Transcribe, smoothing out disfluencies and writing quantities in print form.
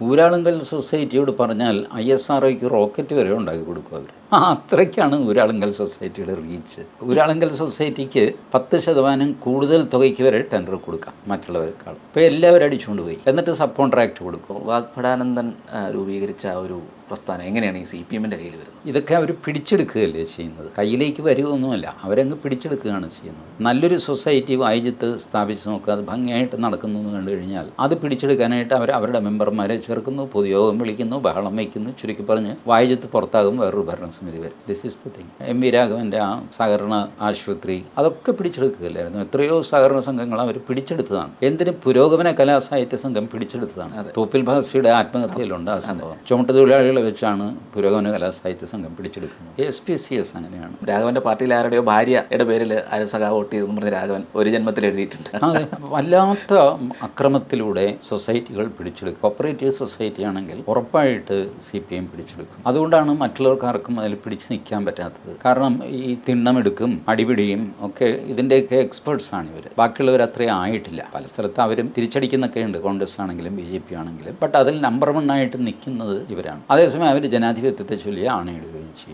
ഊരാളുങ്കൽ സൊസൈറ്റിയോട് പറഞ്ഞാൽ ISROയ്ക്ക് റോക്കറ്റ് വരെ ഉണ്ടാക്കി കൊടുക്കും അവർ. അത്രയ്ക്കാണ് ഊരാളുങ്കൽ സൊസൈറ്റിയുടെ റീച്ച്. ഊരാളുങ്കൽ സൊസൈറ്റിക്ക് 10% കൂടുതൽ തുകയ്ക്ക് വരെ ടെൻഡർ കൊടുക്കാം മറ്റുള്ളവരെക്കാൾ. ഇപ്പോൾ എല്ലാവരും അടിച്ചുകൊണ്ട് പോയി, എന്നിട്ട് സബ് കോൺട്രാക്ട് കൊടുക്കും. വാഗ്ഭടാനന്ദൻ രൂപീകരിച്ച ആ ഒരു പ്രസ്ഥാനം എങ്ങനെയാണ് ഈ CPM-ൻ്റെ കയ്യിൽ വരുന്നത്? ഇതൊക്കെ അവർ പിടിച്ചെടുക്കുകയല്ലേ ചെയ്യുന്നത്, കയ്യിലേക്ക് വരികയൊന്നുമല്ല, അവരങ്ങ് പിടിച്ചെടുക്കുകയാണ് ചെയ്യുന്നത്. നല്ലൊരു സൊസൈറ്റി വായിജത്ത് സ്ഥാപിച്ച് നോക്കുക, അത് ഭംഗിയായിട്ട് നടക്കുന്നു എന്ന് കണ്ടു കഴിഞ്ഞാൽ അത് പിടിച്ചെടുക്കാനായിട്ട് അവർ അവരുടെ മെമ്പർമാരെ ചേർക്കുന്നു, പൊതുയോഗം വിളിക്കുന്നു, ബഹളം വയ്ക്കുന്നു. ചുരുക്കി പറഞ്ഞ് വായിജത്ത് പുറത്താകും, വേറൊരു ഭരണസമിതി വരും. This is the thing. MV രാഘവൻ്റെ ആ സഹകരണ ആശുപത്രി അതൊക്കെ പിടിച്ചെടുക്കുകയല്ലായിരുന്നു. എത്രയോ സഹകരണ സംഘങ്ങൾ അവർ പിടിച്ചെടുത്തതാണ്. എന്തിന് പുരോഗമന കലാസാഹിത്യ സംഘം പിടിച്ചെടുത്തതാണ്. തോപ്പിൽ ഭാസിയുടെ ആത്മഹത്യയിലുണ്ട് ആ സംഭവം. ചുമട്ടുതൊഴിലാളികളെ വെച്ചാണ് പുരോഗമന കലാസാഹിത്യ സംഘം പിടിച്ചെടുക്കുന്നത്. SPCS അങ്ങനെയാണ്. രാഘവൻ്റെ പാർട്ടിയിൽ ആരുടെയോ ഭാര്യയുടെ പേരിൽ ആരും സഖാവ് വോട്ട് ചെയ്തെന്ന് പറഞ്ഞ് രാഘവൻ ഒരു ജന്മത്തിൽ എഴുതിയിട്ടുണ്ട്. അതെ, വല്ലാത്ത അക്രമത്തിലൂടെ സൊസൈറ്റികൾ പിടിച്ചെടുക്കും. കോപ്പറേറ്റീവ് സൊസൈറ്റി ആണെങ്കിൽ ഉറപ്പായിട്ട് CPM പിടിച്ചെടുക്കും. അതുകൊണ്ടാണ് മറ്റുള്ളവർക്കാർക്കും അതിൽ പിടിച്ച് നിൽക്കാൻ പറ്റാത്തത്. കാരണം ഈ തിണ്ണമെടുക്കും അടിപിടിയും ഒക്കെ ഇതിൻ്റെയൊക്കെ എക്സ്പേർട്സാണ് ഇവർ. ബാക്കിയുള്ളവർ അത്രയും ആയിട്ടില്ല. പല സ്ഥലത്ത് അവരും തിരിച്ചടിക്കുന്നൊക്കെ ഉണ്ട്, കോൺഗ്രസ് ആണെങ്കിലും BJP ആണെങ്കിലും. ബട്ട് അതിൽ നമ്പർ 1 ആയിട്ട് നിൽക്കുന്നത് ഇവരാണ്. അതേസമയം അവർ ജനാധിപത്യത്തെ ചൊല്ലി ആണയിടുകയും ചെയ്യും.